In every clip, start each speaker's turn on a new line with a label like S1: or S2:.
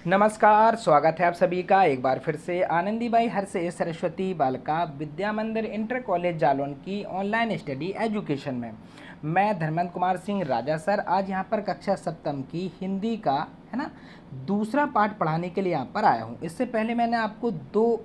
S1: नमस्कार, स्वागत है आप सभी का एक बार फिर से आनंदीबाई हरसे सरस्वती बालिका विद्या मंदिर इंटर कॉलेज जालौन की ऑनलाइन स्टडी एजुकेशन में। मैं धर्मेंद्र कुमार सिंह राजा सर आज यहाँ पर कक्षा सप्तम की हिंदी का है ना दूसरा पार्ट पढ़ाने के लिए यहाँ पर आया हूँ। इससे पहले मैंने आपको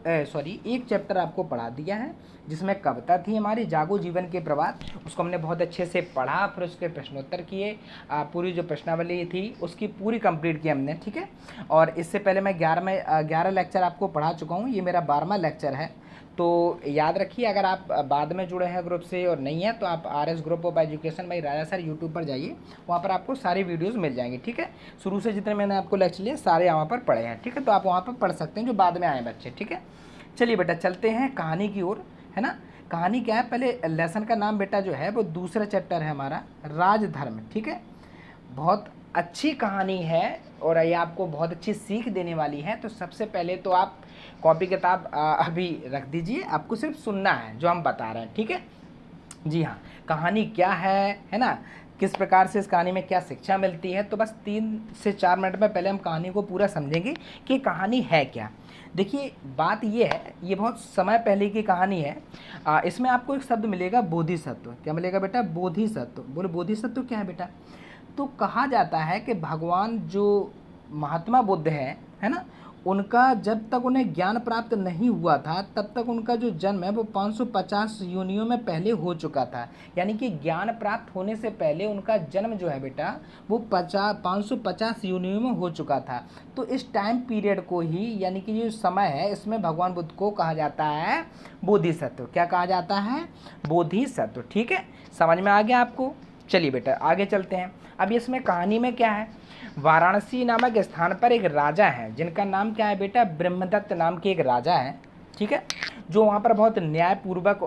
S1: एक चैप्टर आपको पढ़ा दिया है जिसमें कविता थी हमारी जागो जीवन के प्रभात। उसको हमने बहुत अच्छे से पढ़ा, फिर उसके प्रश्नोत्तर किए, पूरी जो प्रश्नावली थी उसकी पूरी कंप्लीट की हमने, ठीक है। और इससे पहले मैं 11 लेक्चर आपको पढ़ा चुका हूँ, ये मेरा 12वां लेक्चर है। तो याद रखिए, अगर आप बाद में जुड़े हैं ग्रुप से और नहीं है तो आप RS group of education by Raja sir YouTube पर जाइए, वहाँ पर आपको सारी वीडियोस मिल जाएंगी, ठीक है। शुरू से जितने मैंने आपको लेक्चर लिए सारे वहाँ पर पढ़े हैं, ठीक है। तो आप वहाँ पर पढ़ सकते हैं जो बाद में आए बच्चे, ठीक है। चलिए बेटा चलते हैं कहानी की ओर, है ना। कहानी क्या है, पहले लेसन का नाम बेटा जो है वो दूसरा चैप्टर है हमारा राजधर्म, ठीक है। बहुत अच्छी कहानी है और ये आपको बहुत अच्छी सीख देने वाली है। तो सबसे पहले तो आप कॉपी किताब अभी रख दीजिए, आपको सिर्फ सुनना है जो हम बता रहे हैं, ठीक है। जी हाँ, कहानी क्या है ना, किस प्रकार से इस कहानी में क्या शिक्षा मिलती है, तो बस 3 से 4 मिनट में पहले हम कहानी को पूरा समझेंगे कि कहानी है क्या। देखिए बात ये है, ये बहुत समय पहले की कहानी है। इसमें आपको एक शब्द मिलेगा बोधिसत्व। क्या मिलेगा बेटा? बोधिसत्व। बोले बोधिसत्व क्या है बेटा? तो कहा जाता है कि भगवान जो महात्मा बुद्ध है ना, उनका जब तक उन्हें ज्ञान प्राप्त नहीं हुआ था तब तक उनका जो जन्म है वो 550 योनियों में पहले हो चुका था। यानी कि ज्ञान प्राप्त होने से पहले उनका जन्म जो है बेटा वो 550 योनियों में हो चुका था। तो इस टाइम पीरियड को ही, यानी कि जो समय है, इसमें भगवान बुद्ध को कहा जाता है बोधिसत्व। क्या कहा जाता है? बोधिसत्व, ठीक है। समझ में आ गया आपको? चलिए बेटा आगे चलते हैं। अब इसमें कहानी में क्या है, वाराणसी नामक स्थान पर एक राजा है जिनका नाम क्या है बेटा? ब्रह्मदत्त नाम के एक राजा है, ठीक है, जो वहाँ पर बहुत न्यायपूर्वक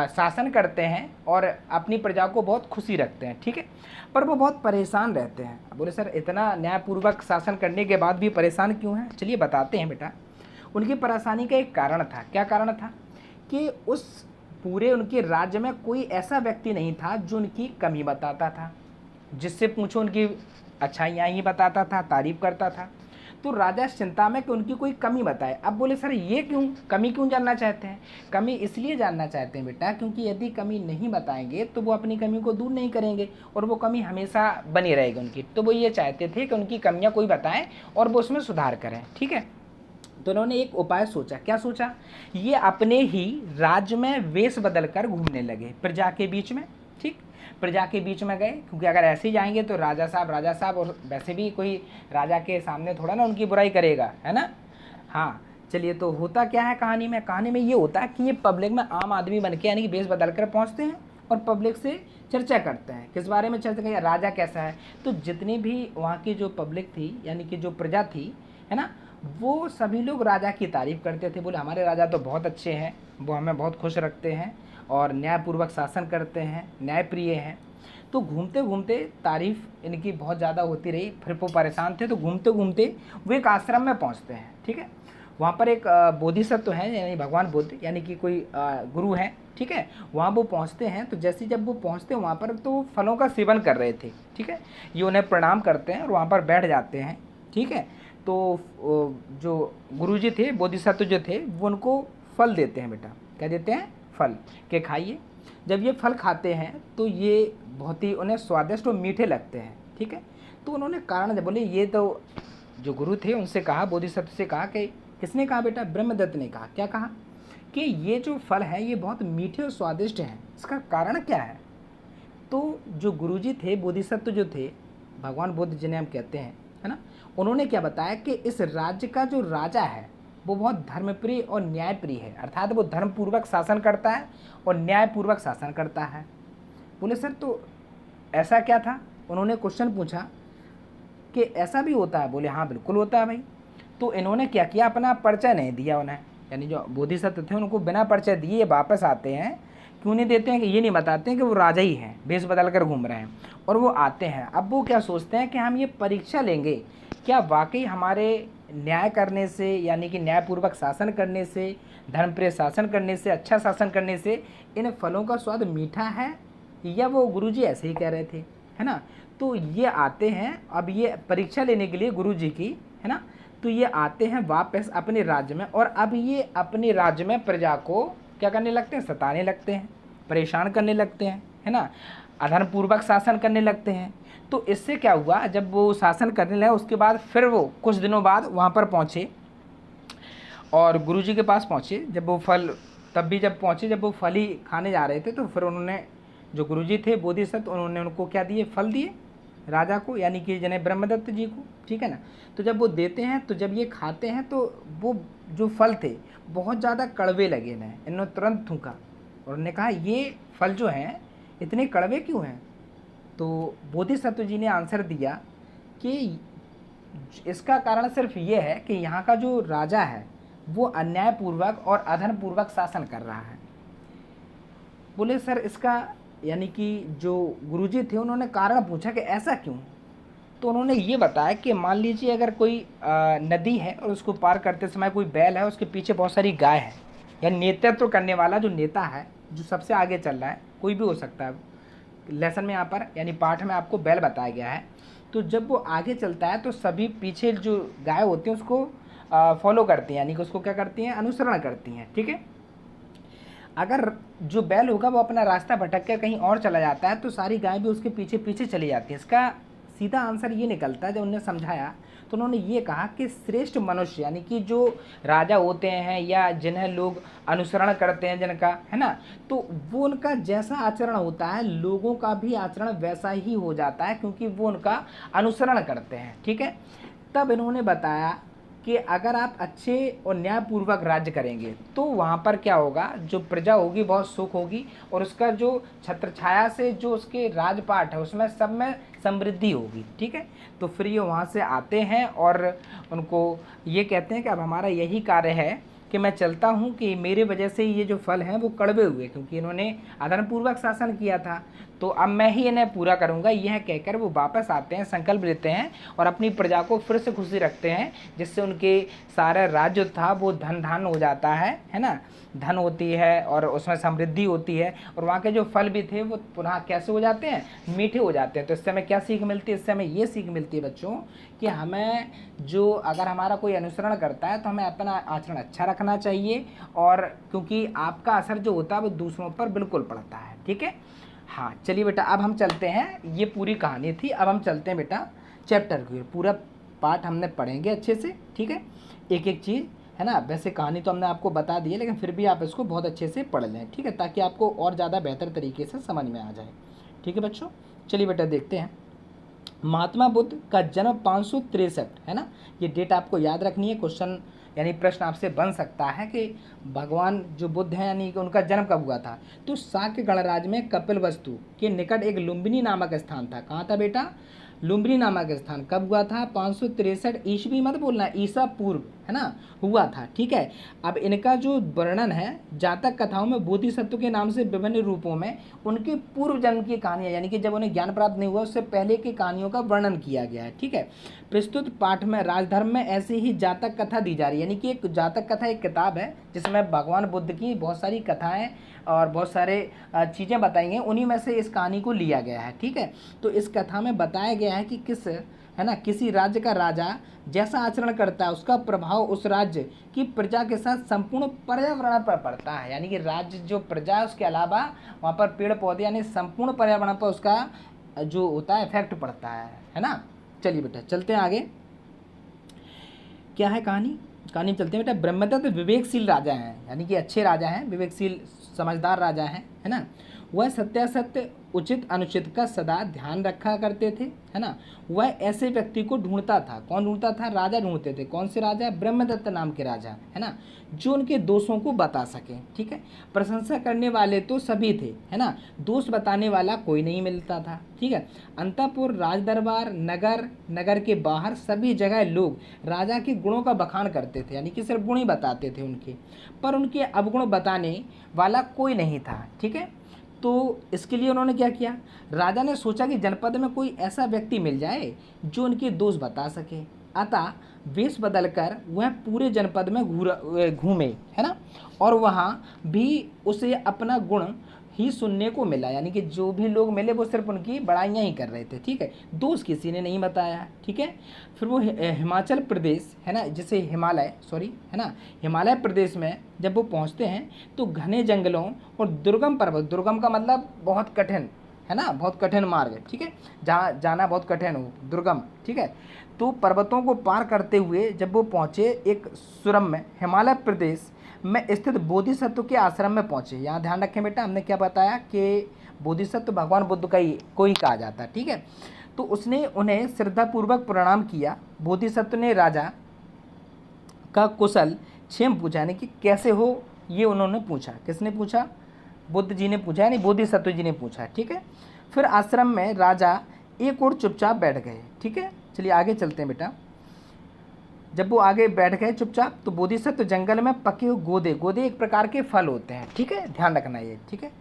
S1: शासन करते हैं और अपनी प्रजा को बहुत खुशी रखते हैं, ठीक है। पर वो बहुत परेशान रहते हैं। बोले सर इतना न्यायपूर्वक शासन करने के बाद भी परेशान क्यों हैं? चलिए बताते हैं बेटा। उनकी परेशानी का एक कारण था। क्या कारण था? कि उस पूरे उनके राज्य में कोई ऐसा व्यक्ति नहीं था जो उनकी कमी बताता था, जिससे पूछो उनकी अच्छाइयाँ ही बताता था, तारीफ करता था। तो राजा चिंता में कि उनकी कोई कमी बताए। अब बोले सर ये क्यों, कमी क्यों जानना चाहते हैं? कमी इसलिए जानना चाहते हैं बेटा क्योंकि यदि कमी नहीं बताएंगे तो वो अपनी कमी को दूर नहीं करेंगे और वो कमी हमेशा बनी रहेगी उनकी। तो वो ये चाहते थे कि उनकी कमियाँ कोई बताएं और वो उसमें सुधार करें, ठीक है। तो उन्होंने एक उपाय सोचा। क्या सोचा? ये अपने ही राज्य में वेश बदलकर घूमने लगे प्रजा के बीच में, ठीक। प्रजा के बीच में गए, क्योंकि अगर ऐसे ही जाएंगे तो राजा साहब, और वैसे भी कोई राजा के सामने थोड़ा ना उनकी बुराई करेगा, है ना। हाँ चलिए, तो होता क्या है कहानी में? कहानी में ये होता है कि ये पब्लिक में आम आदमी बन के, यानी कि वेश बदल कर पहुँचते हैं और पब्लिक से चर्चा करते हैं। किस बारे में चर्चा करें? राजा कैसा है। तो जितनी भी वहाँ की जो पब्लिक थी, यानी कि जो प्रजा थी, है ना, वो सभी लोग राजा की तारीफ़ करते थे। बोले हमारे राजा तो बहुत अच्छे हैं, वो हमें बहुत खुश रखते हैं और न्यायपूर्वक शासन करते हैं, न्यायप्रिय हैं। तो घूमते घूमते तारीफ़ इनकी बहुत ज़्यादा होती रही। फिर वो परेशान थे, तो घूमते घूमते वो एक आश्रम में पहुंचते हैं, ठीक है। वहाँ पर एक बोधिसत्व हैं, यानी भगवान बुद्ध, यानी कि कोई गुरु हैं, ठीक है। वहाँ वो पहुँचते हैं। तो जैसे जब वो पहुँचते हैं वहाँ पर, तो फलों का सेवन कर रहे थे, ठीक है। ये उन्हें प्रणाम करते हैं और वहाँ पर बैठ जाते हैं, ठीक है। तो जो गुरुजी थे, बोधिसत्व जो थे, वो उनको फल देते हैं बेटा। क्या देते हैं? फल के खाइए। जब ये फल खाते हैं तो ये बहुत ही उन्हें स्वादिष्ट और मीठे लगते हैं, ठीक है। तो उन्होंने कारण जब बोले, ये तो जो गुरु थे उनसे कहा, बोधिसत्व से कहा कि, किसने कहा बेटा? ब्रह्मदत्त ने कहा। क्या कहा? कि ये जो फल है ये बहुत मीठे और स्वादिष्ट हैं, इसका कारण क्या है? तो जो गुरुजी थे, बोधिसत्व जो थे, भगवान बुद्ध जिन्हें हम कहते हैं, है ना, उन्होंने क्या बताया कि इस राज्य का जो राजा है वो बहुत धर्मप्रिय और न्यायप्रिय है, अर्थात वो धर्मपूर्वक शासन करता है और न्यायपूर्वक शासन करता है। बोले सर तो ऐसा क्या था? उन्होंने क्वेश्चन पूछा कि ऐसा भी होता है? बोले हाँ बिल्कुल होता है भाई। तो इन्होंने क्या किया, अपना परिचय नहीं दिया उन्हें, यानी जो बोधिसत्व थे उनको बिना परिचय दिए वापस आते हैं। क्यों नहीं देते हैं? कि ये नहीं बताते हैं कि वो राजा ही हैं, भेष बदल कर घूम रहे हैं, और वो आते हैं। अब वो क्या सोचते हैं कि हम ये परीक्षा लेंगे, क्या वाकई हमारे न्याय करने से, यानी कि न्यायपूर्वक शासन करने से, धर्मप्रिय शासन करने से, अच्छा शासन करने से इन फलों का स्वाद मीठा है, या वो गुरुजी ऐसे ही कह रहे थे, है ना। तो ये आते हैं अब ये परीक्षा लेने के लिए गुरुजी की, है ना। तो ये आते हैं वापस अपने राज्य में, और अब ये अपने राज्य में प्रजा को क्या करने लगते हैं, सताने लगते हैं, परेशान करने लगते हैं, है ना, अधर्मपूर्वक शासन करने लगते हैं। तो इससे क्या हुआ, जब वो शासन करने लगे उसके बाद फिर वो कुछ दिनों बाद वहाँ पर पहुँचे और गुरुजी के पास पहुँचे। जब वो फल तब भी जब पहुँचे, जब वो फल ही खाने जा रहे थे, तो फिर उन्होंने, जो गुरुजी थे बोधिसत्व, उन्होंने उनको क्या दिए, फल दिए राजा को, यानी कि जिन्हें ब्रह्मदत्त जी को, ठीक है ना। तो जब वो देते हैं, तो जब ये खाते हैं तो वो जो फल थे बहुत ज़्यादा कड़वे लगे इन्हें। इन्होंने तुरंत थूका और उन्होंने कहा ये फल जो हैं इतने कड़वे क्यों हैं। तो बोधिसत्व जी ने आंसर दिया कि इसका कारण सिर्फ ये है कि यहाँ का जो राजा है वो अन्यायपूर्वक और अधर्मपूर्वक शासन कर रहा है। बोले सर इसका, यानी कि जो गुरुजी थे उन्होंने कारण पूछा कि ऐसा क्यों। तो उन्होंने ये बताया कि मान लीजिए अगर कोई नदी है और उसको पार करते समय कोई बैल है, उसके पीछे बहुत सारी गाय है, यानी नेतृत्व करने वाला जो नेता है, जो सबसे आगे चल रहा है, कोई भी हो सकता है। लेसन में यहाँ पर यानी पाठ में आपको बैल बताया गया है। तो जब वो आगे चलता है तो सभी पीछे जो गाय होती हैं उसको फॉलो करती हैं, यानी कि उसको क्या करती हैं, अनुसरण करती हैं, ठीक है। अगर जो बैल होगा वो अपना रास्ता भटक कर कहीं और चला जाता है तो सारी गाय भी उसके पीछे पीछे चली जाती है। इसका सीधा आंसर ये निकलता है, जब उन्होंने समझाया तो उन्होंने ये कहा कि श्रेष्ठ मनुष्य, यानी कि जो राजा होते हैं या जिन्हें लोग अनुसरण करते हैं जिनका, है ना, तो वो उनका जैसा आचरण होता है लोगों का भी आचरण वैसा ही हो जाता है, क्योंकि वो उनका अनुसरण करते हैं, ठीक है। तब इन्होंने बताया कि अगर आप अच्छे और न्यायपूर्वक राज्य करेंगे तो वहाँ पर क्या होगा, जो प्रजा होगी बहुत सुख होगी, और उसका जो छत्र छाया से जो उसके राजपाट है उसमें सब में समृद्धि होगी, ठीक है। तो फिर ये वहाँ से आते हैं और उनको ये कहते हैं कि अब हमारा यही कार्य है कि मैं चलता हूँ कि मेरे वजह से ये जो फल हैं वो कड़वे हुए, क्योंकि इन्होंने अधर्मपूर्वक शासन किया था, तो अब मैं ही इन्हें पूरा करूँगा। यह कहकर वो वापस आते हैं, संकल्प लेते हैं और अपनी प्रजा को फिर से खुशी रखते हैं, जिससे उनके सारा राज्य था वो धन धान हो जाता है ना, धन होती है और उसमें समृद्धि होती है, और वहाँ के जो फल भी थे वो पुनः कैसे हो जाते हैं, मीठे हो जाते हैं। तो इससे हमें क्या सीख मिलती है, इससे हमें ये सीख मिलती है बच्चों कि हमें जो अगर हमारा कोई अनुसरण करता है तो हमें अपना आचरण अच्छा रखना चाहिए, और क्योंकि आपका असर जो होता है वो दूसरों पर बिल्कुल पड़ता है, ठीक है। हाँ चलिए बेटा, अब हम चलते हैं, ये पूरी कहानी थी, अब हम चलते हैं बेटा चैप्टर की। पूरा पार्ट हमने पढ़ेंगे अच्छे से, ठीक है, एक एक चीज़, है ना। वैसे कहानी तो हमने आपको बता दी है, लेकिन फिर भी आप इसको बहुत अच्छे से पढ़ लें, ठीक है, ताकि आपको और ज़्यादा बेहतर तरीके से समझ में आ जाए, ठीक है बच्चों। चलिए बेटा देखते हैं। महात्मा बुद्ध का जन्म 563, है ना, ये डेट आपको याद रखनी है। क्वेश्चन यानी प्रश्न आपसे बन सकता है कि भगवान जो बुद्ध हैं यानी कि उनका जन्म कब हुआ था। तो शाक्य गणराज्य में कपिलवस्तु के निकट एक लुम्बिनी नामक स्थान था। कहाँ था बेटा, लुम्बिनी नामक स्थान। कब हुआ था, 563 ईस्वी मत बोलना, ईसा पूर्व, है ना, हुआ था, ठीक है। अब इनका जो वर्णन है जातक कथाओं में बोधिसत्व के नाम से विभिन्न रूपों में उनके पूर्व जन्म की कहानियाँ, यानी कि जब उन्हें ज्ञान प्राप्त नहीं हुआ उससे पहले की कहानियों का वर्णन किया गया है, ठीक है। प्रस्तुत पाठ में राजधर्म में ऐसे ही जातक कथा दी जा रही है, यानी कि एक जातक कथा एक किताब है जिसमें भगवान बुद्ध की बहुत सारी कथाएं और बहुत सारे चीज़ें बताई हैं, उन्हीं में से इस कहानी को लिया गया है, ठीक है। तो इस कथा में बताया गया है कि है ना, किसी राज्य का राजा जैसा आचरण करता है उसका प्रभाव उस राज्य की प्रजा के साथ संपूर्ण पर्यावरण पर पड़ता है, यानी कि राज्य जो प्रजा है उसके अलावा वहाँ पर पेड़ पौधे यानी संपूर्ण पर्यावरण पर उसका जो होता है इफेक्ट पड़ता है ना। चलिए बेटा चलते हैं आगे, क्या है कहानी में चलते हैं बेटा। ब्रह्मदत्त विवेकशील राजा हैं, यानी कि अच्छे राजा हैं, विवेकशील समझदार राजा हैं, है ना। वह सत्यासत्य उचित अनुचित का सदा ध्यान रखा करते थे, है ना। वह ऐसे व्यक्ति को ढूंढता था, कौन ढूंढता था, राजा ढूंढते थे। कौन से राजा, ब्रह्मदत्त नाम के राजा, है ना, जो उनके दोषों को बता सके, ठीक है। प्रशंसा करने वाले तो सभी थे, है ना, दोष बताने वाला कोई नहीं मिलता था, ठीक है। अंतःपुर, राजदरबार, नगर के बाहर सभी जगह लोग राजा के गुणों का बखान करते थे, यानी कि सिर्फ गुण ही बताते थे उनके, पर उनके अवगुण बताने वाला कोई नहीं था, ठीक है। तो इसके लिए उन्होंने क्या किया, राजा ने सोचा कि जनपद में कोई ऐसा व्यक्ति मिल जाए जो उनके दोष बता सके। अतः वेश बदलकर वह पूरे जनपद में घूमे, है ना, और वहाँ भी उसे अपना गुण ही सुनने को मिला, यानी कि जो भी लोग मिले वो सिर्फ उनकी बड़ाइयाँ ही कर रहे थे, ठीक है, दोस्त किसी ने नहीं बताया, ठीक है। फिर वो हिमाचल प्रदेश है ना, जैसे हिमालय सॉरी है ना, हिमालय प्रदेश में जब वो पहुंचते हैं तो घने जंगलों और दुर्गम पर्वत, दुर्गम का मतलब बहुत कठिन है ना, बहुत कठिन मार्ग, ठीक है, जहाँ जाना बहुत कठिन हो, दुर्गम, ठीक है। तो पर्वतों को पार करते हुए जब वो पहुँचे एक सुरम्य हिमालय प्रदेश में स्थित बोधिसत्व के आश्रम में पहुँचे। यहाँ ध्यान रखें बेटा, हमने क्या बताया कि बोधिसत्व भगवान बुद्ध का ही कोई कहा जाता है, ठीक है। तो उसने उन्हें श्रद्धापूर्वक प्रणाम किया। बोधिसत्व ने राजा का कुशल क्षेम पूछा, यानी कि कैसे हो ये उन्होंने पूछा। किसने पूछा? बुद्ध जी ने पूछा, यानी बोधिसत्व जी ने पूछा, ठीक है। फिर आश्रम में राजा एक और चुपचाप बैठ गए, ठीक है। चलिए आगे चलते हैं बेटा। जब वो आगे बैठ गए चुपचाप तो बोधिसत्व जंगल में पके हुए गोदे, गोदे एक प्रकार के फल होते हैं, ठीक है, ध्यान रखना ये, ठीक है।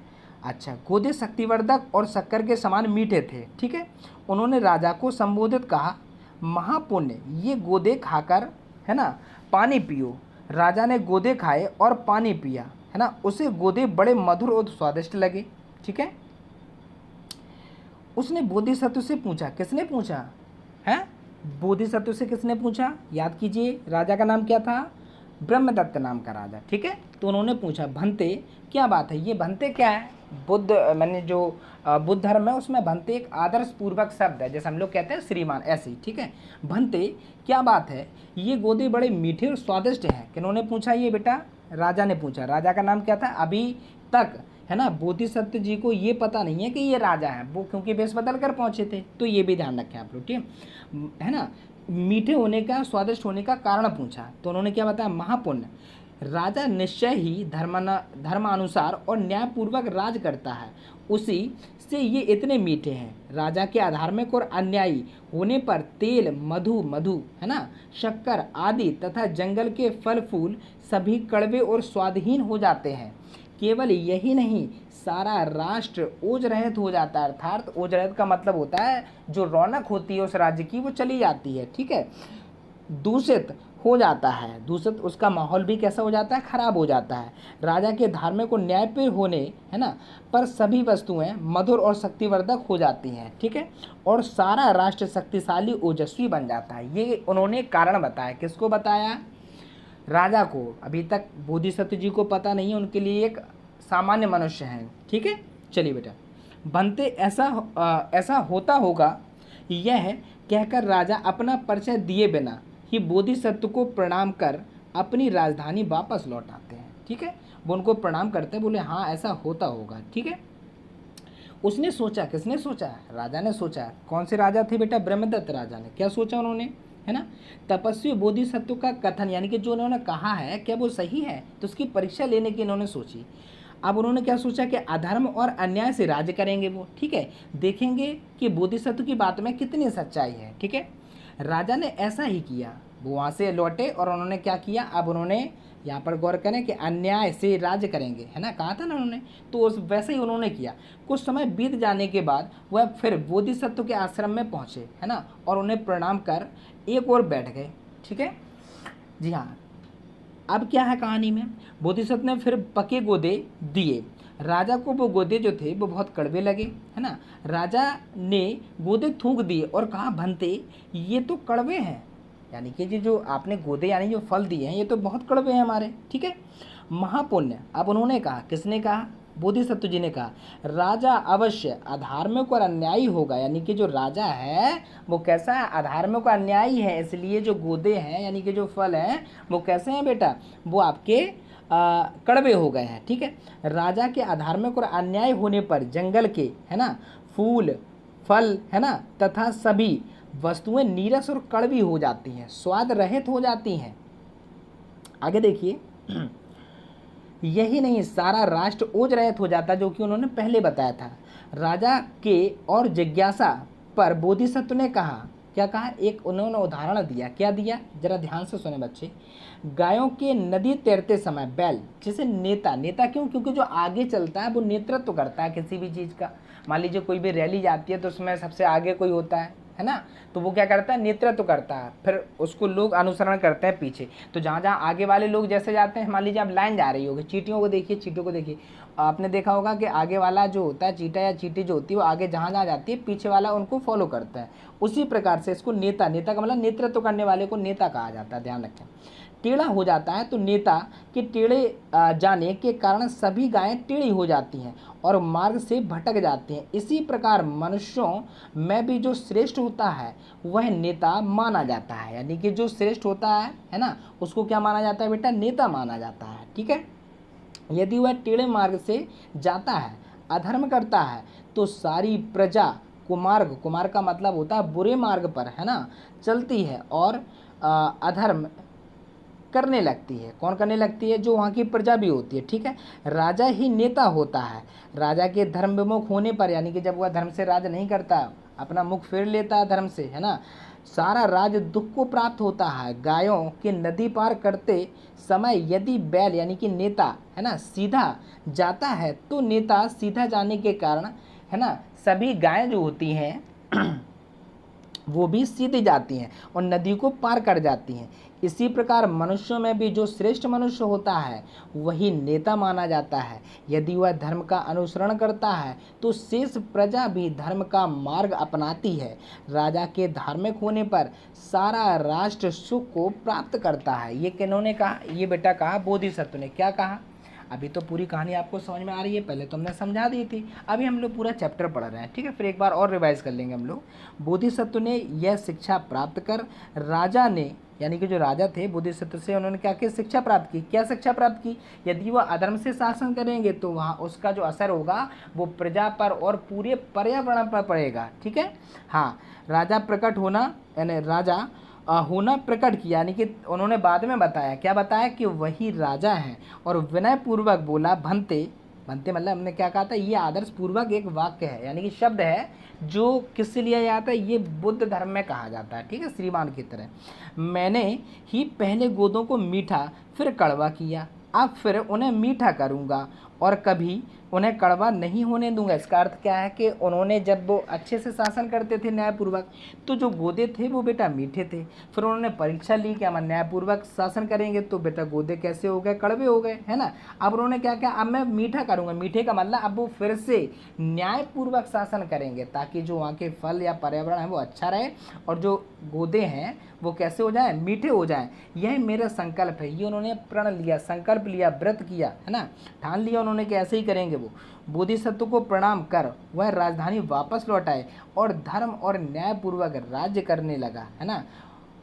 S1: अच्छा, गोदे शक्तिवर्धक और शक्कर के समान मीठे थे, ठीक है। उन्होंने राजा को संबोधित कहा, महापुण्य, ये गोदे खाकर है ना पानी पियो। राजा ने गोदे खाए और पानी पिया, है ना। उसे गोदे बड़े मधुर और स्वादिष्ट लगे, ठीक है। उसने बोधिसत्व से पूछा, किसने पूछा है? बोधिसत्व से किसने पूछा? याद कीजिए, राजा का नाम क्या था? ब्रह्मदत्त नाम का राजा, ठीक है। तो उन्होंने पूछा, भंते क्या बात है? ये भंते क्या है? बुद्ध मैंने जो बुद्ध धर्म है उसमें भंते एक आदर्श पूर्वक शब्द है, जैसे हम लोग कहते हैं श्रीमान, ऐसे ही, ठीक है। भंते क्या बात है? ये गोदे बड़े मीठे और स्वादिष्ट हैं। किन्होंने पूछा ये बेटा? राजा ने पूछा। राजा का नाम क्या था? अभी तक है ना बोधिसत्व जी को ये पता नहीं है कि ये राजा है, वो क्योंकि वेश बदल कर पहुंचे थे, तो ये भी ध्यान रखें आप लोग, ठीक है ना। मीठे होने का, स्वादिष्ट होने का कारण पूछा, तो उन्होंने क्या बताया? महापुण्य, राजा निश्चय ही धर्मानुसार और न्यायपूर्वक राज करता है, उसी से ये इतने मीठे हैं। राजा के अधार्मिक और अन्यायी होने पर तेल, मधु है ना, शक्कर आदि तथा जंगल के फल फूल सभी कड़वे और स्वादहीन हो जाते हैं। केवल यही नहीं, सारा राष्ट्र ओज रहित हो जाता है, अर्थात ओज रहित का मतलब होता है जो रौनक होती है उस राज्य की वो चली जाती है, ठीक है। दूषित हो जाता है, दूषित उसका माहौल भी कैसा हो जाता है? खराब हो जाता है। राजा के धार्मिक और न्यायप्रिय होने है ना पर सभी वस्तुएं मधुर और शक्तिवर्धक हो जाती हैं, ठीक है। और सारा राष्ट्र शक्तिशाली ओजस्वी बन जाता है। ये उन्होंने कारण बताया। किसको बताया? राजा को। अभी तक बोधिसत्व जी को पता नहीं है, उनके लिए एक सामान्य मनुष्य हैं, ठीक है। चलिए बेटा, बनते ऐसा होता होगा, यह कहकर राजा अपना परिचय दिए बिना ही बोधिसत्व को प्रणाम कर अपनी राजधानी वापस लौट आते हैं, ठीक है। वो उनको प्रणाम करते हैं, बोले हाँ ऐसा होता होगा, ठीक है। उसने सोचा, किसने सोचा? राजा ने सोचा। कौन से राजा थे बेटा? ब्रह्मदत्त राजा ने। क्या सोचा उन्होंने? है ना, तपस्वी बोधिसत्व का कथन, यानी कि जो उन्होंने कहा है क्या वो सही है, तो उसकी परीक्षा लेने की इन्होंने सोची। अब उन्होंने क्या सोचा कि अधर्म और अन्याय से राज्य करेंगे वो, ठीक है। देखेंगे कि बोधिसत्व की बात में कितनी सच्चाई है, ठीक है। राजा ने ऐसा ही किया। वो वहाँ से लौटे और उन्होंने क्या किया? अब उन्होंने यहाँ पर गौर करें कि अन्याय से राज्य करेंगे, है ना, कहा था ना उन्होंने, तो उस वैसे ही उन्होंने किया। कुछ समय बीत जाने के बाद वह फिर बोधिसत्व के आश्रम में पहुँचे, है ना, और उन्हें प्रणाम कर एक और बैठ गए, ठीक है। जी हाँ, अब क्या है कहानी में? बोधिसत्व ने फिर पके गोदे दिए। राजा को वो गोदे जो थे वो बहुत कड़वे लगे, है ना। राजा ने गोदे थूक दिए और कहा, भंते ये तो कड़वे हैं, यानी कि जो आपने गोदे यानी जो फल दिए हैं ये तो बहुत कड़वे हैं हमारे, ठीक है। महापुण्य, अब उन्होंने कहा, किसने कहा? बोधिसत्व जी ने कहा, राजा अवश्य अधार्मिक और अन्यायी होगा, यानी कि जो राजा है वो कैसा है? अधार्मिक और अन्यायी है, इसलिए जो गोदे हैं यानी कि जो फल हैं वो कैसे हैं बेटा? वो आपके कड़वे हो गए हैं, ठीक है। राजा के अधार्मिक और अन्याय होने पर जंगल के, है ना, फूल फल, है ना, तथा सभी वस्तुएं नीरस और कड़वी हो जाती हैं, स्वाद रहित हो जाती हैं। आगे देखिए, यही नहीं, सारा राष्ट्र ओज रहित हो जाता, जो कि उन्होंने पहले बताया था। राजा के और जिज्ञासा पर बोधिसत्व ने कहा, क्या कहा? एक उन्होंने उदाहरण दिया। क्या दिया? जरा ध्यान से सुने बच्चे। गायों के नदी तैरते समय बैल, जैसे नेता, नेता क्यों? क्योंकि जो आगे चलता है वो नेतृत्व करता है किसी भी चीज़ का। मान लीजिए कोई भी रैली जाती है तो उसमें सबसे आगे कोई होता है है ना, तो वो क्या करता है, नेतृत्व करता है, फिर उसको लोग अनुसरण करते हैं पीछे। तो जहाँ जहाँ आगे वाले लोग जैसे जाते हैं, मान लीजिए आप लाइन जा रही होगी, चींटियों को देखिए, चींटियों को देखिए, आपने देखा होगा कि आगे वाला जो होता है चींटा या चींटी जो होती है वो आगे जहाँ जहाँ जाती है पीछे वाला उनको फॉलो करता है। उसी प्रकार से इसको नेता, नेता का मतलब नेतृत्व करने वाले को नेता कहा जाता है, ध्यान रखें। टेढ़ा हो जाता है तो नेता के टेढ़े जाने के कारण सभी गायें टेढ़ी हो जाती हैं और मार्ग से भटक जाती हैं। इसी प्रकार मनुष्यों में भी जो श्रेष्ठ होता है वह नेता माना जाता है, यानी कि जो श्रेष्ठ होता है ना, उसको क्या माना जाता है बेटा, नेता माना जाता है, ठीक है। यदि वह टेढ़े मार्ग से जाता है, अधर्म करता है, तो सारी प्रजा कुमार्ग, कुमार्ग का मतलब होता है बुरे मार्ग पर, है ना, चलती है और अधर्म करने लगती है। कौन करने लगती है, जो वहाँ की प्रजा भी होती है, ठीक है। राजा ही नेता होता है। राजा के धर्म विमुख होने पर, यानी कि जब वह धर्म से राज नहीं करता, अपना मुख फेर लेता है धर्म से, है ना, सारा राज दुख को प्राप्त होता है। गायों के नदी पार करते समय यदि बैल यानी कि नेता, है ना, सीधा जाता है तो नेता सीधा जाने के कारण, है ना, सभी गायें जो होती हैं वो भी सीधी जाती हैं और नदी को पार कर जाती हैं। इसी प्रकार मनुष्यों में भी जो श्रेष्ठ मनुष्य होता है वही नेता माना जाता है। यदि वह धर्म का अनुसरण करता है तो शेष प्रजा भी धर्म का मार्ग अपनाती है। राजा के धार्मिक होने पर सारा राष्ट्र सुख को प्राप्त करता है। ये किन्होंने कहा, ये बेटा कहा बोधिसत्व ने। क्या कहा, अभी तो पूरी कहानी आपको समझ में आ रही है, पहले तो हमने समझा दी थी, अभी हम लोग पूरा चैप्टर पढ़ रहे हैं, ठीक है। फिर एक बार और रिवाइज कर लेंगे हम लोग। बोधिसत्व ने यह शिक्षा प्राप्त कर राजा ने, यानी कि जो राजा थे बोधिसत्व से, उन्होंने क्या की शिक्षा प्राप्त की। क्या शिक्षा प्राप्त की, यदि वह अधर्म से शासन करेंगे तो वहाँ उसका जो असर होगा वो प्रजा पर और पूरे पर्यावरण पर पड़ेगा, ठीक है। हाँ, राजा प्रकट होना, यानी राजा होना प्रकट किया, यानी कि उन्होंने बाद में बताया, क्या बताया, कि वही राजा हैं। और विनय पूर्वक बोला, भंते, भंते मतलब हमने क्या कहा था, ये आदर्श पूर्वक एक वाक्य है, यानी कि शब्द है जो किससे लिया जाता है, ये बुद्ध धर्म में कहा जाता है, ठीक है, श्रीमान की तरह। मैंने ही पहले गोदों को मीठा फिर कड़वा किया, अब फिर उन्हें मीठा करूँगा और कभी उन्हें कड़वा नहीं होने दूंगा। इसका अर्थ क्या है कि उन्होंने जब वो अच्छे से शासन करते थे न्यायपूर्वक, तो जो गोदे थे वो बेटा मीठे थे। फिर उन्होंने परीक्षा ली कि हम न्यायपूर्वक शासन करेंगे तो बेटा गोदे कैसे हो गए, कड़वे हो गए, है ना। अब उन्होंने क्या किया, अब मैं मीठा करूँगा। मीठे का मतलब अब वो फिर से न्यायपूर्वक शासन करेंगे ताकि जो वहाँ के फल या पर्यावरण है वो अच्छा रहे और जो गोदे हैं वो कैसे हो जाए, मीठे हो जाए। यह मेरा संकल्प है। ये उन्होंने प्रण लिया, संकल्प लिया, व्रत किया, है ना, ठान लिया उन्होंने कि ऐसे ही करेंगे। वो बोधिसत्व को प्रणाम कर वह राजधानी वापस लौट आए और धर्म और न्यायपूर्वक राज्य करने लगा, है ना।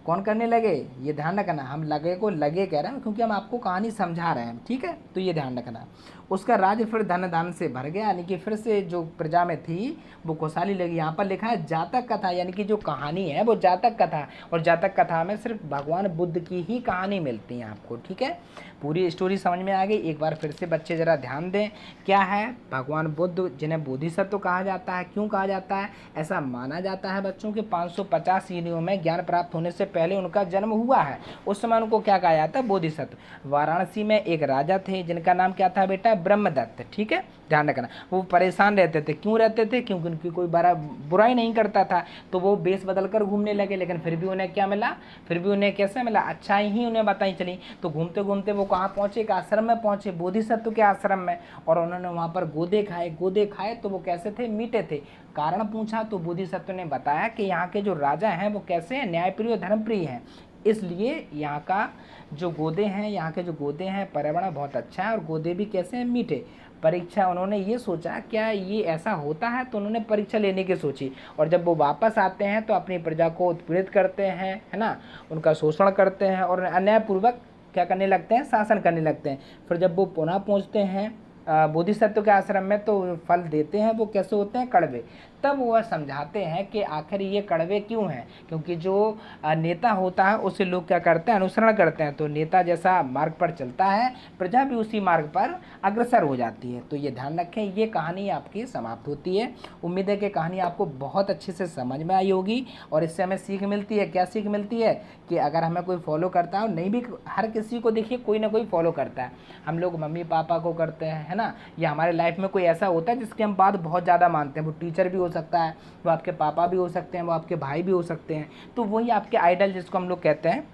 S1: कौन करने लगे, ये ध्यान रखना, हम लगे को लगे कह रहे हैं क्योंकि हम आपको कहानी समझा रहे हैं, ठीक है, तो ये ध्यान रखना। उसका राज्य फिर धन दान से भर गया, यानी कि फिर से जो प्रजा में थी वो खुशहाली लगी। यहाँ पर लिखा है जातक कथा, यानी कि जो कहानी है वो जातक कथा, और जातक कथा में सिर्फ भगवान बुद्ध की ही कहानी मिलती है आपको, ठीक है। पूरी स्टोरी समझ में आ गई। एक बार फिर से बच्चे ज़रा ध्यान दें, क्या है, भगवान बुद्ध जिन्हें बोधिसत्व कहा जाता है, क्यों कहा जाता है, ऐसा माना जाता है बच्चों के 550 ईस्वियों में ज्ञान प्राप्त होने से पहले उनका जन्म हुआ है। उस समय उनको क्या कहा जाता है, बोधिसत्व। वाराणसी में एक राजा थे जिनका नाम क्या था बेटा, ब्रह्मदत्त, ठीक है, ध्यान रखना। वो परेशान रहते थे, क्यों रहते थे, क्योंकि उनकी कोई बड़ा बुराई नहीं करता था, तो वो बेस बदल कर घूमने लगे, लेकिन फिर भी उन्हें क्या मिला, फिर भी उन्हें कैसे मिला, अच्छाई ही उन्हें बताई चली। तो घूमते घूमते वो कहाँ पहुँचे, एक आश्रम में पहुँचे, बोधिसत्व के आश्रम में, और उन्होंने वहाँ पर गोदे खाए। गोदे खाए तो वो कैसे थे, मीठे थे। कारण पूछा तो बोधिसत्व ने बताया कि यहाँ के जो राजा हैं वो कैसे हैं, न्यायप्रिय धर्मप्रिय हैं, इसलिए यहाँ का जो गोदे हैं, यहाँ के जो गोदे हैं पर्यावरण बहुत अच्छा है और गोदे भी कैसे हैं, मीठे। परीक्षा उन्होंने ये सोचा क्या ये ऐसा होता है, तो उन्होंने परीक्षा लेने की सोची, और जब वो वापस आते हैं तो अपनी प्रजा को उत्पीड़ित करते हैं, है ना, उनका शोषण करते हैं और अन्यायपूर्वक क्या करने लगते हैं, शासन करने लगते हैं। फिर जब वो पुनः पहुँचते हैं बोधिसत्व के आश्रम में तो फल देते हैं, वो कैसे होते हैं, कड़वे। तब वह समझाते हैं कि आखिर ये कड़वे क्यों हैं, क्योंकि जो नेता होता है उसे लोग क्या करते हैं, अनुसरण करते हैं। तो नेता जैसा मार्ग पर चलता है, प्रजा भी उसी मार्ग पर अग्रसर हो जाती है। तो ये ध्यान रखें। ये कहानी आपकी समाप्त होती है। उम्मीद है कि कहानी आपको बहुत अच्छे से समझ में आई होगी और इससे हमें सीख मिलती है। क्या सीख मिलती है कि अगर हमें कोई फॉलो करता है, नहीं भी हर किसी को देखिए कोई ना कोई फॉलो करता है। हम लोग मम्मी पापा को करते हैं, है ना, या हमारे लाइफ में कोई ऐसा होता है जिसकी हम बात बहुत ज़्यादा मानते हैं। वो टीचर भी हो सकता है, वो आपके पापा भी हो सकते हैं, वो आपके भाई भी हो सकते हैं। तो वही आपके आइडल जिसको हम लोग कहते हैं,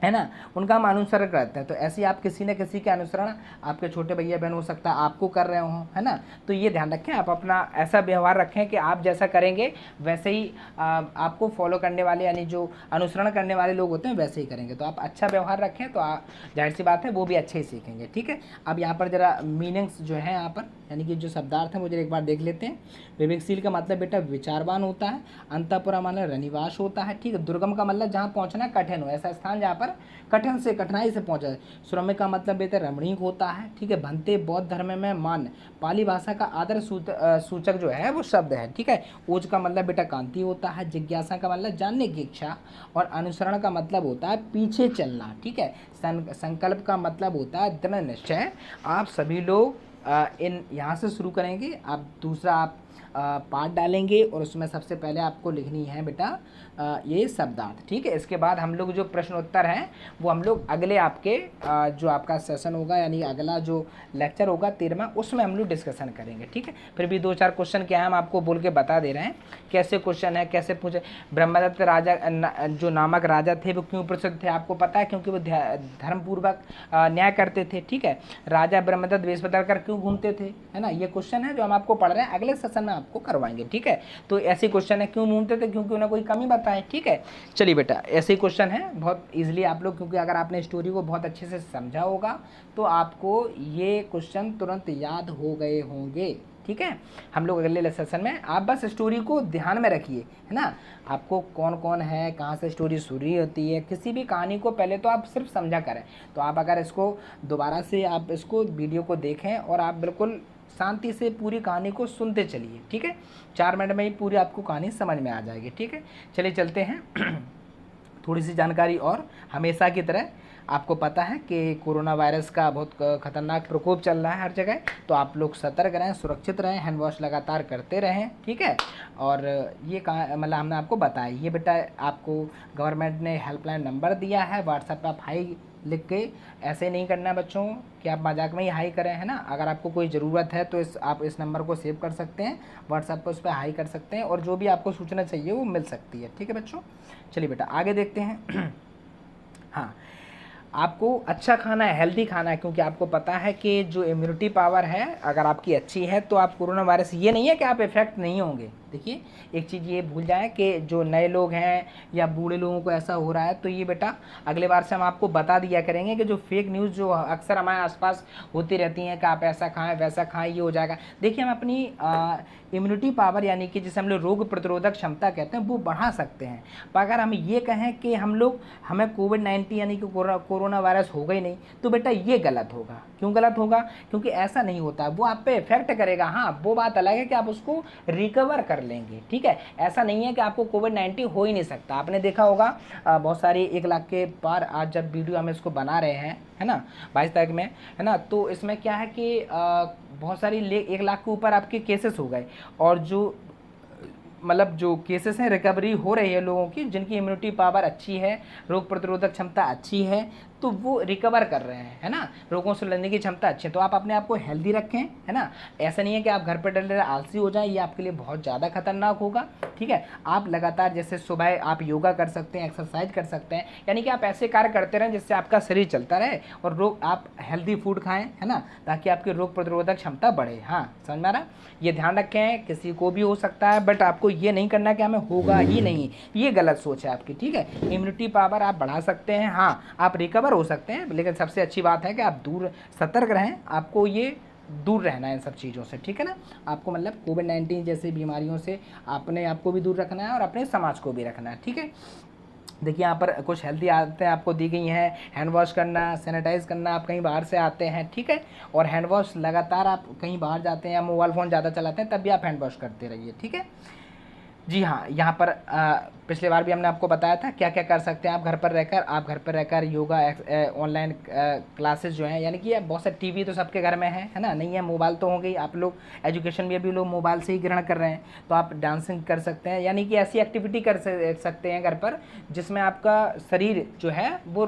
S1: है ना, उनका हम अनुसरण करते हैं। तो ऐसे ही आप किसी न किसी के अनुसरण आपके छोटे भैया बहन हो सकता है आपको कर रहे हो, है ना। तो ये ध्यान रखें, आप अपना ऐसा व्यवहार रखें कि आप जैसा करेंगे वैसे ही आपको फॉलो करने वाले यानी जो अनुसरण करने वाले लोग होते हैं वैसे ही करेंगे। तो आप अच्छा व्यवहार रखें तो जाहिर सी बात है वो भी अच्छे ही सीखेंगे, ठीक है। अब यहाँ पर जरा मीनिंग्स जो है यहाँ पर यानी कि जो शब्दार्थ है मुझे एक बार देख लेते हैं। विवेकशील का मतलब बेटा विचारवान होता है, अंतःपुरा मतलब रनिवास होता है, ठीक है। दुर्गम का मतलब जहाँ पहुँचना कठिन हो, ऐसा स्थान जहाँ पर कठिन से कठिनाई से पहुँचा है। श्रमिक का मतलब बेटा रमणीक होता है, ठीक है। भंते बौद्ध धर्म में मान पाली भाषा का आदर सूचक जो है वो शब्द है, ठीक है। ओज का मतलब बेटा कांति होता है, जिज्ञासा का मतलब जानने की इच्छा, और अनुसरण का मतलब होता है पीछे चलना, ठीक है। संकल्प का मतलब होता है दृढ़ निश्चय। आप सभी लोग इन यहाँ से शुरू करेंगे, आप दूसरा आप पार्ट डालेंगे और उसमें सबसे पहले आपको लिखनी है बेटा ये शब्दार्थ, ठीक है। इसके बाद हम लोग जो प्रश्न उत्तर हैं वो हम लोग अगले आपके जो आपका सेशन होगा यानी अगला जो लेक्चर होगा 13वां उसमें हम लोग डिस्कशन करेंगे, ठीक है। फिर भी 2-4 क्वेश्चन क्या है हम आपको बोल के बता दे रहे हैं कैसे क्वेश्चन है, कैसे पूछे। ब्रह्मदत्त राजा जो नामक राजा थे वो क्यों प्रसिद्ध थे आपको पता है, क्योंकि वो धर्मपूर्वक न्याय करते थे, ठीक है। राजा ब्रह्मदत्त वेश बदल कर क्यों घूमते थे, है ना। ये क्वेश्चन है जो हम आपको पढ़ रहे हैं, अगले सेशन में आपको करवाएंगे, ठीक है। तो ऐसे क्वेश्चन है, क्यों घूमते थे, क्योंकि उन्हें कोई कमी बताए, ठीक है। चलिए बेटा ऐसे ही क्वेश्चन है बहुत इजीली आप लोग, क्योंकि अगर आपने स्टोरी को बहुत अच्छे से समझा होगा तो आपको ये क्वेश्चन तुरंत याद हो गए होंगे, ठीक है। हम लोग अगले सेशन में आप बस स्टोरी को ध्यान में रखिए, है ना। आपको कौन कौन है, कहाँ से स्टोरी शुरू होती है, किसी भी कहानी को पहले तो आप सिर्फ समझा करें। तो आप अगर इसको दोबारा से आप इसको वीडियो को देखें और आप बिल्कुल शांति से पूरी कहानी को सुनते चलिए, ठीक है। 4 मिनट में ही पूरी आपको कहानी समझ में आ जाएगी, ठीक है। चलिए चलते हैं थोड़ी सी जानकारी और हमेशा की तरह आपको पता है कि कोरोना वायरस का बहुत खतरनाक प्रकोप चल रहा है हर जगह, तो आप लोग सतर्क रहें, सुरक्षित रहें, हैंड वॉश लगातार करते रहें, ठीक है। और ये मतलब हमने आपको बताया ये बेटा आपको गवर्नमेंट ने हेल्पलाइन नंबर दिया है, व्हाट्सएप पर आप हाई लिख के ऐसे नहीं करना बच्चों कि आप मजाक में ही हाई करें, है ना। अगर आपको कोई ज़रूरत है तो आप इस नंबर को सेव कर सकते हैं, व्हाट्सएप पर उस पर हाई कर सकते हैं और जो भी आपको सूचना चाहिए वो मिल सकती है, ठीक है बच्चों। चलिए बेटा आगे देखते हैं हाँ, आपको अच्छा खाना है, हेल्दी खाना है, क्योंकि आपको पता है कि जो इम्यूनिटी पावर है अगर आपकी अच्छी है तो आप कोरोना वायरस ये नहीं है कि आप इफेक्ट नहीं होंगे। देखिए एक चीज़ ये भूल जाए कि जो नए लोग हैं या बूढ़े लोगों को ऐसा हो रहा है तो ये बेटा अगले बार से हम आपको बता दिया करेंगे कि जो फेक न्यूज़ जो अक्सर हमारे आसपास होती रहती हैं कि आप ऐसा खाएं वैसा खाएं ये हो जाएगा। देखिए हम अपनी इम्यूनिटी पावर यानी कि जिसे हम लोग रोग प्रतिरोधक क्षमता कहते हैं वो बढ़ा सकते हैं। पर अगर हम ये कहें कि हमें कोविड-19 यानी कि कोरोना वायरस होगा ही नहीं तो बेटा ये गलत होगा। क्यों गलत होगा, क्योंकि ऐसा नहीं होता, वो आप पे इफेक्ट करेगा। हाँ वो बात अलग है कि आप उसको रिकवर कर लेंगे, ठीक है। ऐसा नहीं है कि आपको कोविड-19 हो ही नहीं सकता। आपने देखा होगा बहुत सारी 1 लाख के पार आज जब वीडियो हम इसको बना रहे हैं, है ना, 22 तारीख में, है ना, तो इसमें क्या है कि बहुत सारी 1 लाख के ऊपर आपके केसेस हो गए और जो मतलब जो केसेस हैं रिकवरी हो रही है लोगों की जिनकी इम्यूनिटी पावर अच्छी है, रोग प्रतिरोधक क्षमता अच्छी है, तो वो रिकवर कर रहे हैं, है ना, रोगों से लड़ने की क्षमता अच्छी है। तो आप अपने आप को हेल्दी रखें, है ना। ऐसा नहीं है कि आप घर पर डले आलसी हो जाएं, ये आपके लिए बहुत ज़्यादा खतरनाक होगा, ठीक है। आप लगातार जैसे सुबह आप योगा कर सकते हैं, एक्सरसाइज कर सकते हैं, यानी कि आप ऐसे कार्य करते रहें जिससे आपका शरीर चलता रहे और आप हेल्दी फूड खाएँ, है ना, ताकि आपकी रोग प्रतिरोधक क्षमता बढ़े। हाँ समझ में आ रहा, ये ध्यान रखें, किसी को भी हो सकता है बट आपको ये नहीं करना कि हमें होगा ही नहीं, ये गलत सोच है आपकी, ठीक है। इम्यूनिटी पावर आप बढ़ा सकते हैं, हाँ आप रिकवर हो सकते हैं, लेकिन सबसे अच्छी बात है कि आप दूर सतर्क रहें, आपको ये दूर रहना है इन सब चीज़ों से, ठीक है ना। आपको मतलब कोविड-19 जैसी बीमारियों से अपने आप को भी दूर रखना है और अपने समाज को भी रखना है, ठीक है। देखिए यहाँ पर कुछ हेल्दी आदतें आपको दी गई हैं, हैंड वॉश करना, सैनिटाइज़ करना, आप कहीं बाहर से आते हैं, ठीक है, और हैंड वॉश लगातार आप कहीं बाहर जाते हैं या मोबाइल फ़ोन ज़्यादा चलाते हैं तब भी आप हैंड वॉश करते रहिए, ठीक है। जी हाँ, यहाँ पर पिछले बार भी हमने आपको बताया था क्या क्या कर सकते हैं आप घर पर रहकर योगा ऑनलाइन क्लासेस जो हैं, यानी कि बहुत सारे टीवी तो सबके घर में है ना, नहीं है मोबाइल तो हो गई, आप लोग एजुकेशन भी अभी लोग मोबाइल से ही ग्रहण कर रहे हैं, तो आप डांसिंग कर सकते हैं, यानी कि ऐसी एक्टिविटी कर सकते हैं घर पर जिसमें आपका शरीर जो है वो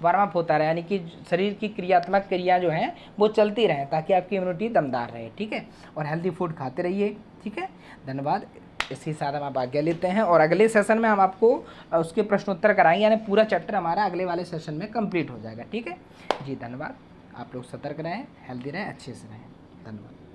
S1: वार्म अप होता रहे, यानी कि शरीर की क्रियात्मक क्रिया जो हैं वो चलती रहें ताकि आपकी इम्यूनिटी दमदार रहे, ठीक है। और हेल्दी फूड खाते रहिए, ठीक है। धन्यवाद। इसी साथ हम आप आज्ञा लेते हैं और अगले सेशन में हम आपको उसके प्रश्नोत्तर कराएंगे, यानी पूरा चैप्टर हमारा अगले वाले सेशन में कंप्लीट हो जाएगा। ठीक है जी, धन्यवाद। आप लोग सतर्क रहें, हेल्दी रहें, अच्छे से रहें। धन्यवाद।